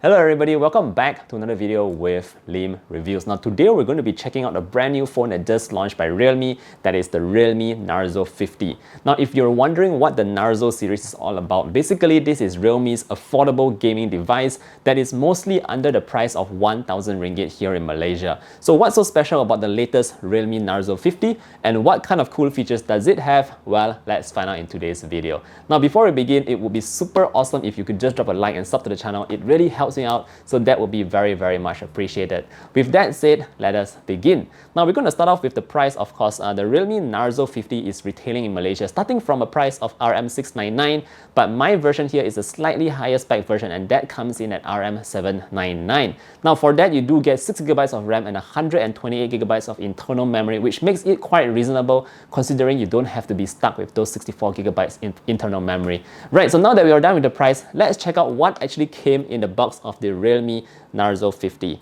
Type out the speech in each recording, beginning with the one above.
Hello everybody, welcome back to another video with Lim Reviews. Now today we're going to be checking out a brand new phone that just launched by Realme, that is the realme Narzo 50. Now if you're wondering what the Narzo series is all about, basically this is Realme's affordable gaming device that is mostly under the price of 1,000 ringgit here in Malaysia. So what's so special about the latest realme Narzo 50 and what kind of cool features does it have? Well, let's find out in today's video. Now before we begin, it would be super awesome if you could just drop a like and sub to the channel. It really helps me out, so that would be very much appreciated. With that said, let us begin. Now we're going to start off with the price. Of course, the realme Narzo 50 is retailing in Malaysia starting from a price of RM699, but my version here is a slightly higher spec version and that comes in at RM799. Now for that you do get 6GB of RAM and 128GB of internal memory, which makes it quite reasonable considering you don't have to be stuck with those 64GB in internal memory. Right, so now that we are done with the price, let's check out what actually came in the box of the realme Narzo 50.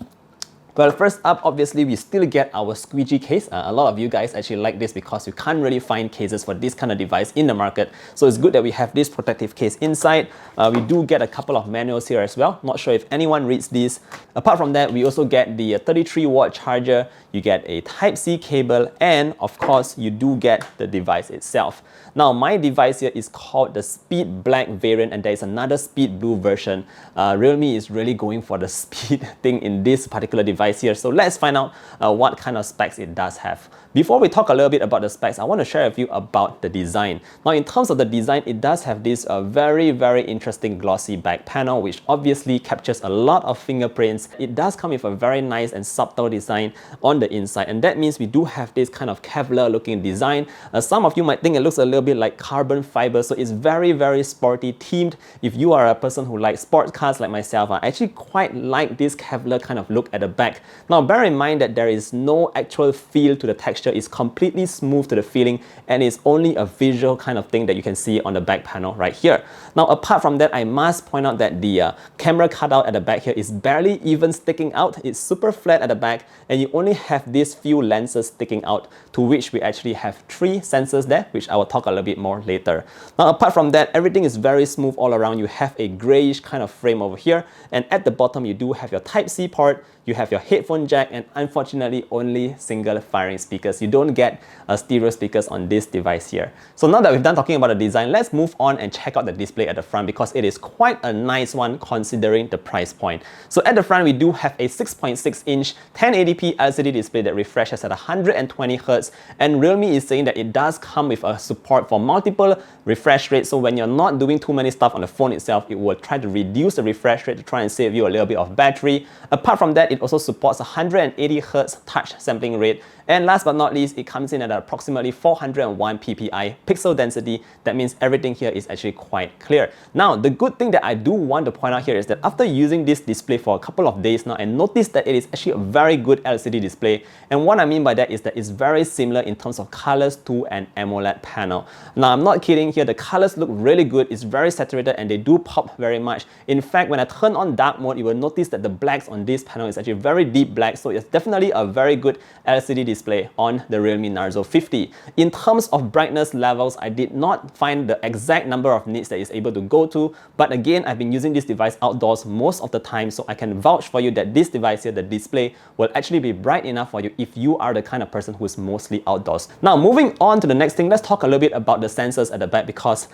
Well, first up, obviously, we still get our squeegee case. A lot of you guys actually like this because you can't really find cases for this kind of device in the market. So it's good that we have this protective case inside. We do get a couple of manuals here as well. Not sure if anyone reads these. Apart from that, we also get the 33-watt charger. You get a Type-C cable, and of course, you do get the device itself. Now, my device here is called the Speed Black variant, and there is another Speed Blue version. Realme is really going for the speed thing in this particular device here. So let's find out what kind of specs it does have. Before we talk a little bit about the specs, I want to share with you about the design. Now, in terms of the design, it does have this very interesting glossy back panel, which obviously captures a lot of fingerprints. It does come with a very nice and subtle design on the inside, and that means we do have this kind of Kevlar looking design. Some of you might think it looks a little bit like carbon fiber, so it's very sporty themed. If you are a person who likes sports cars like myself, I actually quite like this Kevlar kind of look at the back. Now bear in mind that there is no actual feel to the texture. It's completely smooth to the feeling, and it's only a visual kind of thing that you can see on the back panel right here. Now apart from that, I must point out that the camera cutout at the back here is barely even sticking out. It's super flat at the back, and you only have these few lenses sticking out, to which we actually have 3 sensors there, which I will talk a little bit more later. Now apart from that, everything is very smooth all around. You have a grayish kind of frame over here, and at the bottom you do have your Type-C port, you have your headphone jack, and unfortunately only single firing speakers. You don't get stereo speakers on this device here. So now that we've done talking about the design, let's move on and check out the display at the front, because it is quite a nice one considering the price point. So at the front we do have a 6.6-inch 1080p LCD display that refreshes at 120Hz, and Realme is saying that it does come with a support for multiple refresh rates. So when you're not doing too many stuff on the phone itself, it will try to reduce the refresh rate to try and save you a little bit of battery. Apart from that, it also supports 180Hz touch sampling rate, and last but not least, it comes in at approximately 401 ppi pixel density. That means everything here is actually quite clear. Now, the good thing that I do want to point out here is that after using this display for a couple of days now, I noticed that it is actually a very good LCD display. And what I mean by that is that it's very similar in terms of colors to an AMOLED panel. Now, I'm not kidding here. The colors look really good. It's very saturated and they do pop very much. In fact, when I turn on dark mode, you will notice that the blacks on this panel is actually very deep black. So it's definitely a very good LCD display on the realme Narzo 50. In terms of brightness levels, I did not find the exact number of nits that it's able to go to, but again, I've been using this device outdoors most of the time, so I can vouch for you that this device here, the display, will actually be bright enough for you if you are the kind of person who is mostly outdoors. Now, moving on to the next thing, let's talk a little bit about the sensors at the back, because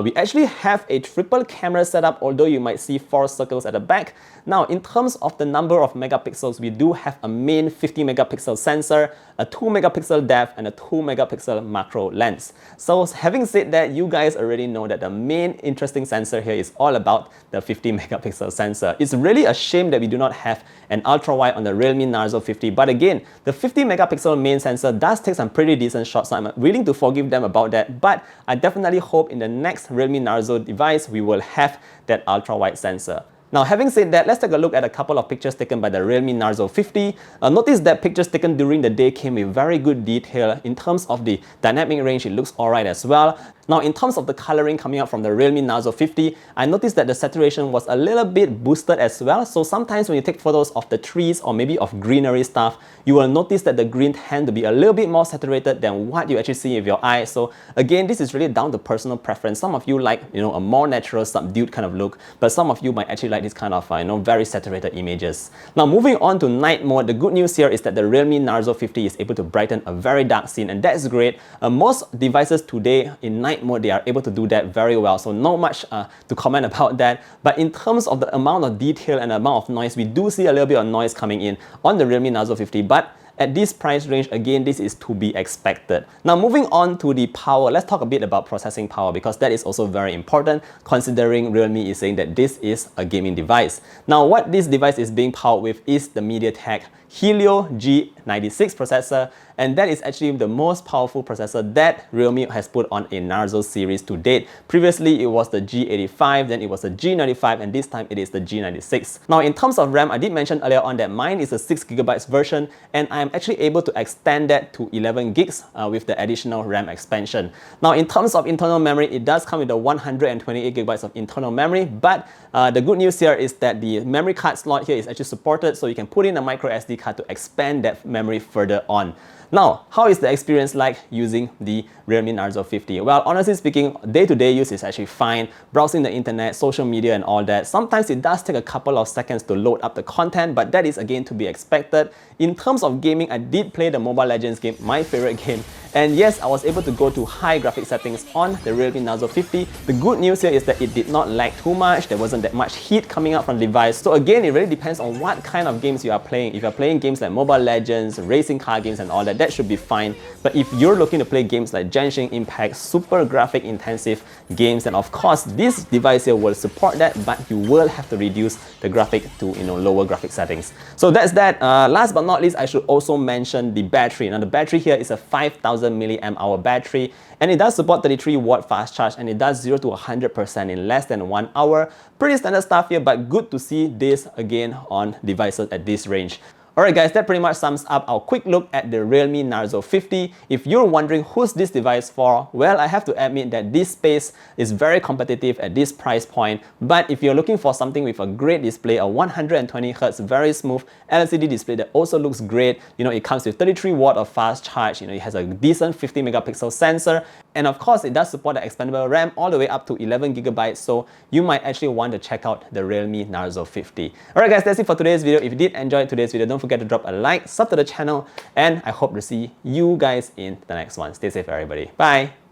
we actually have a triple camera setup, although you might see 4 circles at the back. Now, in terms of the number of megapixels, we do have a main 50 megapixel sensor, a 2 megapixel depth, and a 2 megapixel macro lens. So having said that, you guys already know that the main interesting sensor here is all about the 50 megapixel sensor. It's really a shame that we do not have an ultra wide on the realme Narzo 50, but again, the 50 megapixel main sensor does take some pretty decent shots, so I'm willing to forgive them about that, but I definitely hope in the next realme Narzo device we will have that ultra wide sensor. Now, having said that, let's take a look at a couple of pictures taken by the realme Narzo 50. Notice that pictures taken during the day came with very good detail. In terms of the dynamic range, it looks alright as well. Now, in terms of the coloring coming out from the realme Narzo 50, I noticed that the saturation was a little bit boosted as well. So sometimes when you take photos of the trees or maybe of greenery stuff, you will notice that the green tend to be a little bit more saturated than what you actually see with your eye. So again, this is really down to personal preference. Some of you like, a more natural, subdued kind of look, but some of you might actually like this kind of, very saturated images. Now, moving on to night mode, the good news here is that the realme Narzo 50 is able to brighten a very dark scene, and that's great. Most devices today in night mode, they are able to do that very well. So not much to comment about that. But in terms of the amount of detail and the amount of noise, we do see a little bit of noise coming in on the realme Narzo 50, but at this price range, again, this is to be expected. Now, moving on to the power, let's talk a bit about processing power, because that is also very important considering Realme is saying that this is a gaming device. Now, what this device is being powered with is the MediaTek Helio G96 processor, and that is actually the most powerful processor that Realme has put on a Narzo series to date. Previously, it was the G85, then it was the G95, and this time it is the G96. Now, in terms of RAM, I did mention earlier on that mine is a 6GB version, and I am actually able to extend that to 11 gigs with the additional RAM expansion. Now, in terms of internal memory, it does come with the 128GB of internal memory, but the good news here is that the memory card slot here is actually supported, so you can put in a micro SD card to expand that memory further on. Now, how is the experience like using the realme Narzo 50? Well, honestly speaking, day-to-day use is actually fine. Browsing the internet, social media and all that. Sometimes it does take a couple of seconds to load up the content, but that is again to be expected. In terms of gaming, I did play the Mobile Legends game, my favorite game. And yes, I was able to go to high graphic settings on the realme Narzo 50. The good news here is that it did not lag too much. There wasn't that much heat coming out from the device. So again, it really depends on what kind of games you are playing. If you're playing games like Mobile Legends, racing car games and all that, that should be fine. But if you're looking to play games like Genshin Impact, super graphic intensive games, then of course this device here will support that, but you will have to reduce the graphic to lower graphic settings. So that's that. Last but not least, I should also mention the battery. Now the battery here is a 5000 milliamp hour battery, and it does support 33-watt fast charge, and it does 0 to 100% in less than 1 hour. Pretty standard stuff here, but good to see this again on devices at this range. Alright guys, that pretty much sums up our quick look at the realme Narzo 50. If you're wondering who's this device for, well, I have to admit that this space is very competitive at this price point. But if you're looking for something with a great display, a 120Hz very smooth LCD display that also looks great, it comes with 33-watt of fast charge, it has a decent 50-megapixel sensor, and of course it does support the expandable RAM all the way up to 11GB, so you might actually want to check out the realme Narzo 50. Alright guys, that's it for today's video. If you did enjoy today's video, don't forget to drop a like, sub to the channel, and I hope to see you guys in the next one. Stay safe everybody. Bye!